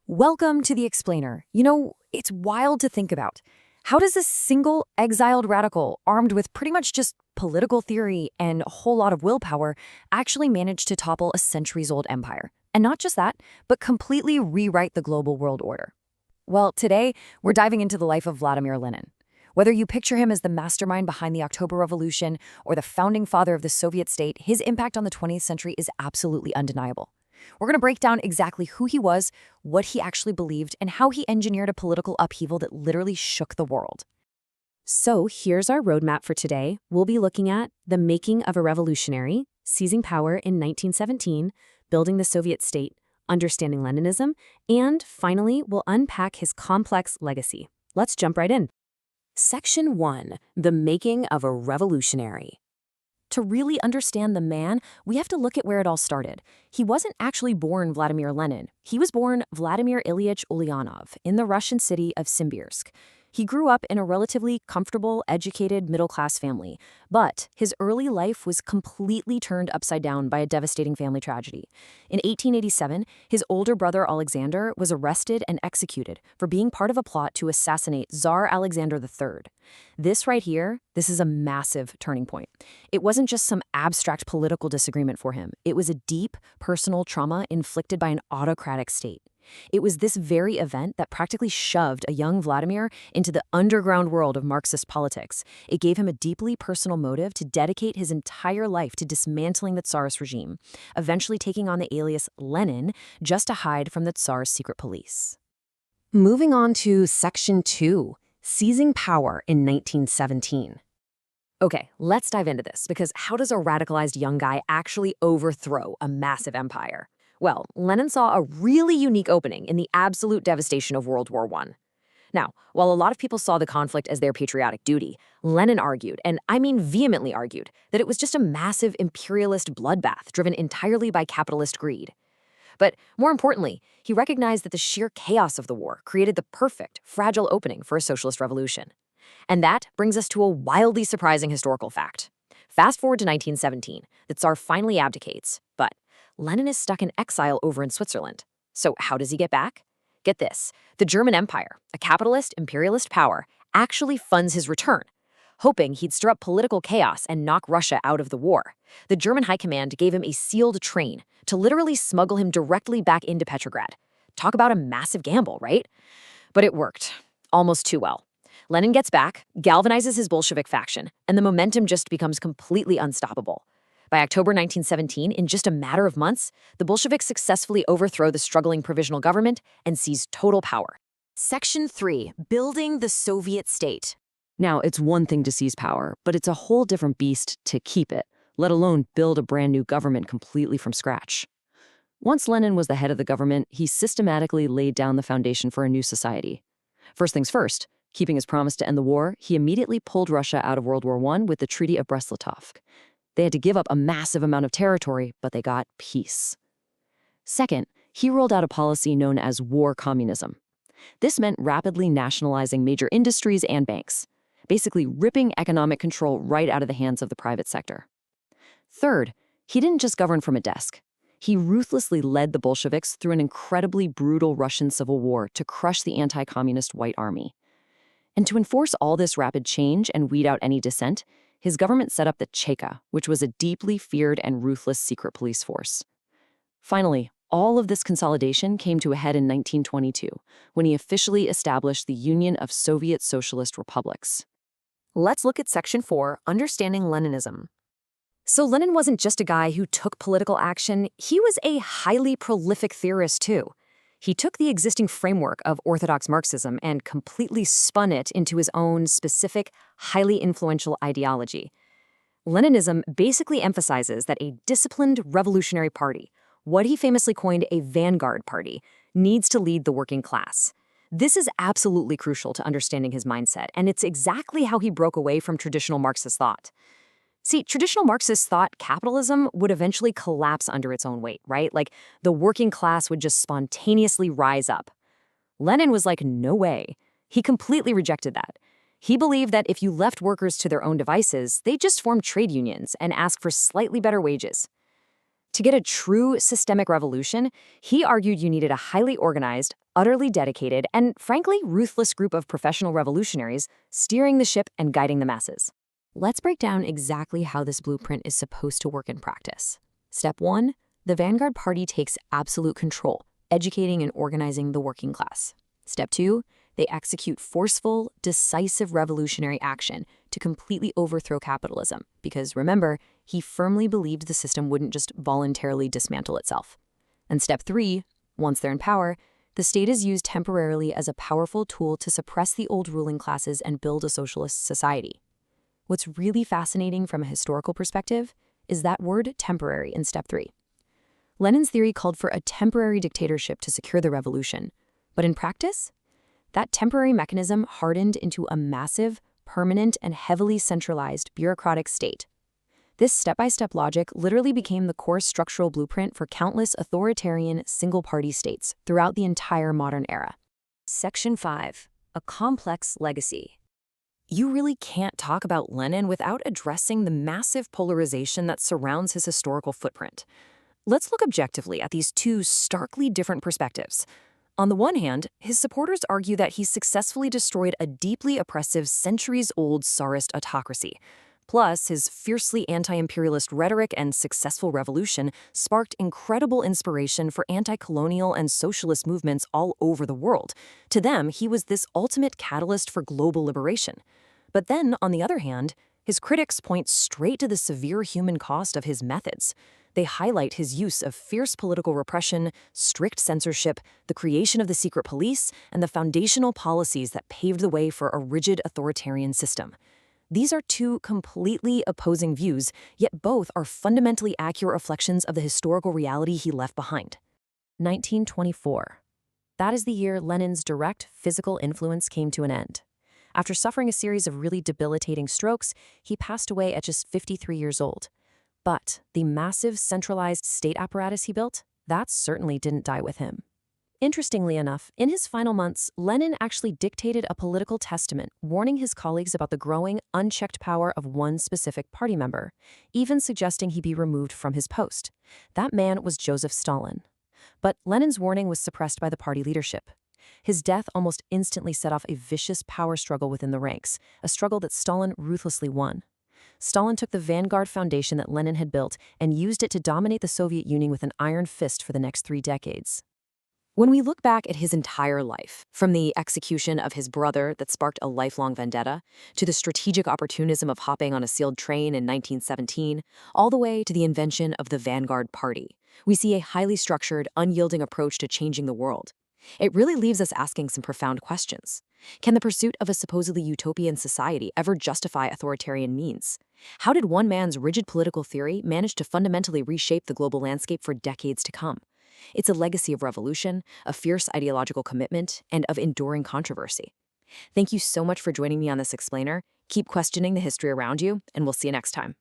Welcome to The Explainer. It's wild to think about. How does a single exiled radical, armed with pretty much just political theory and a whole lot of willpower, actually manage to topple a centuries-old empire? And not just that, but completely rewrite the global world order. Well, today, we're diving into the life of Vladimir Lenin. Whether you picture him as the mastermind behind the October Revolution or the founding father of the Soviet state, his impact on the 20th century is absolutely undeniable. We're going to break down exactly who he was, what he actually believed, and how he engineered a political upheaval that literally shook the world. So here's our roadmap for today. We'll be looking at the making of a revolutionary, seizing power in 1917, building the Soviet state, understanding Leninism, and finally, we'll unpack his complex legacy. Let's jump right in. Section 1. The making of a revolutionary. To really understand the man, we have to look at where it all started. He wasn't actually born Vladimir Lenin. He was born Vladimir Ilyich Ulyanov in the Russian city of Simbirsk. He grew up in a relatively comfortable, educated, middle-class family, but his early life was completely turned upside down by a devastating family tragedy. In 1887, his older brother Alexander was arrested and executed for being part of a plot to assassinate Tsar Alexander III. This right here, this is a massive turning point. It wasn't just some abstract political disagreement for him. It was a deep, personal trauma inflicted by an autocratic state. It was this very event that practically shoved a young Vladimir into the underground world of Marxist politics. It gave him a deeply personal motive to dedicate his entire life to dismantling the Tsarist regime, eventually taking on the alias Lenin just to hide from the Tsar's secret police. Moving on to Section 2, seizing power in 1917. Okay, let's dive into this, because how does a radicalized young guy actually overthrow a massive empire? Well, Lenin saw a really unique opening in the absolute devastation of World War I. Now, while a lot of people saw the conflict as their patriotic duty, Lenin argued, and I mean vehemently argued, that it was just a massive imperialist bloodbath driven entirely by capitalist greed. But more importantly, he recognized that the sheer chaos of the war created the perfect, fragile opening for a socialist revolution. And that brings us to a wildly surprising historical fact. Fast forward to 1917, the Tsar finally abdicates, but Lenin is stuck in exile over in Switzerland. So how does he get back? Get this, the German Empire, a capitalist, imperialist power, actually funds his return, hoping he'd stir up political chaos and knock Russia out of the war. The German high command gave him a sealed train to literally smuggle him directly back into Petrograd. Talk about a massive gamble, right? But it worked, almost too well. Lenin gets back, galvanizes his Bolshevik faction, and the momentum just becomes completely unstoppable. By October 1917, in just a matter of months, the Bolsheviks successfully overthrow the struggling provisional government and seize total power. Section 3. Building the Soviet state. Now, it's one thing to seize power, but it's a whole different beast to keep it, let alone build a brand new government completely from scratch. Once Lenin was the head of the government, he systematically laid down the foundation for a new society. First things first, keeping his promise to end the war, he immediately pulled Russia out of World War I with the Treaty of Brest-Litovsk. They had to give up a massive amount of territory, but they got peace. Second, he rolled out a policy known as war communism. This meant rapidly nationalizing major industries and banks, basically ripping economic control right out of the hands of the private sector. Third, he didn't just govern from a desk. He ruthlessly led the Bolsheviks through an incredibly brutal Russian civil war to crush the anti-communist White Army. And to enforce all this rapid change and weed out any dissent, his government set up the Cheka, which was a deeply feared and ruthless secret police force. Finally, all of this consolidation came to a head in 1922, when he officially established the Union of Soviet Socialist Republics. Let's look at Section 4, Understanding Leninism. So Lenin wasn't just a guy who took political action, he was a highly prolific theorist too. He took the existing framework of orthodox Marxism and completely spun it into his own specific, highly influential ideology. Leninism basically emphasizes that a disciplined revolutionary party, what he famously coined a vanguard party, needs to lead the working class. This is absolutely crucial to understanding his mindset, and it's exactly how he broke away from traditional Marxist thought. See, traditional Marxists thought capitalism would eventually collapse under its own weight, right? Like the working class would just spontaneously rise up. Lenin was like, no way. He completely rejected that. He believed that if you left workers to their own devices, they'd just form trade unions and ask for slightly better wages. To get a true systemic revolution, he argued you needed a highly organized, utterly dedicated, and frankly ruthless group of professional revolutionaries steering the ship and guiding the masses. Let's break down exactly how this blueprint is supposed to work in practice. Step 1, the Vanguard Party takes absolute control, educating and organizing the working class. Step 2, they execute forceful, decisive revolutionary action to completely overthrow capitalism, because remember, he firmly believed the system wouldn't just voluntarily dismantle itself. And step 3, once they're in power, the state is used temporarily as a powerful tool to suppress the old ruling classes and build a socialist society. What's really fascinating from a historical perspective is that word temporary in step 3. Lenin's theory called for a temporary dictatorship to secure the revolution, but in practice, that temporary mechanism hardened into a massive, permanent, and heavily centralized bureaucratic state. This step-by-step logic literally became the core structural blueprint for countless authoritarian single-party states throughout the entire modern era. Section 5. A complex legacy. You really can't talk about Lenin without addressing the massive polarization that surrounds his historical footprint. Let's look objectively at these two starkly different perspectives. On the one hand, his supporters argue that he successfully destroyed a deeply oppressive, centuries-old Tsarist autocracy. Plus, his fiercely anti-imperialist rhetoric and successful revolution sparked incredible inspiration for anti-colonial and socialist movements all over the world. To them, he was this ultimate catalyst for global liberation. But then, on the other hand, his critics point straight to the severe human cost of his methods. They highlight his use of fierce political repression, strict censorship, the creation of the secret police, and the foundational policies that paved the way for a rigid authoritarian system. These are two completely opposing views, yet both are fundamentally accurate reflections of the historical reality he left behind. 1924. That is the year Lenin's direct physical influence came to an end. After suffering a series of really debilitating strokes, he passed away at just 53 years old. But the massive centralized state apparatus he built, that certainly didn't die with him. Interestingly enough, in his final months, Lenin actually dictated a political testament warning his colleagues about the growing, unchecked power of one specific party member, even suggesting he be removed from his post. That man was Joseph Stalin. But Lenin's warning was suppressed by the party leadership. His death almost instantly set off a vicious power struggle within the ranks, a struggle that Stalin ruthlessly won. Stalin took the Vanguard Foundation that Lenin had built and used it to dominate the Soviet Union with an iron fist for the next 3 decades. When we look back at his entire life, from the execution of his brother that sparked a lifelong vendetta, to the strategic opportunism of hopping on a sealed train in 1917, all the way to the invention of the Vanguard Party, we see a highly structured, unyielding approach to changing the world. It really leaves us asking some profound questions. Can the pursuit of a supposedly utopian society ever justify authoritarian means? How did one man's rigid political theory manage to fundamentally reshape the global landscape for decades to come? It's a legacy of revolution, of fierce ideological commitment, and of enduring controversy. Thank you so much for joining me on this explainer. Keep questioning the history around you, and we'll see you next time.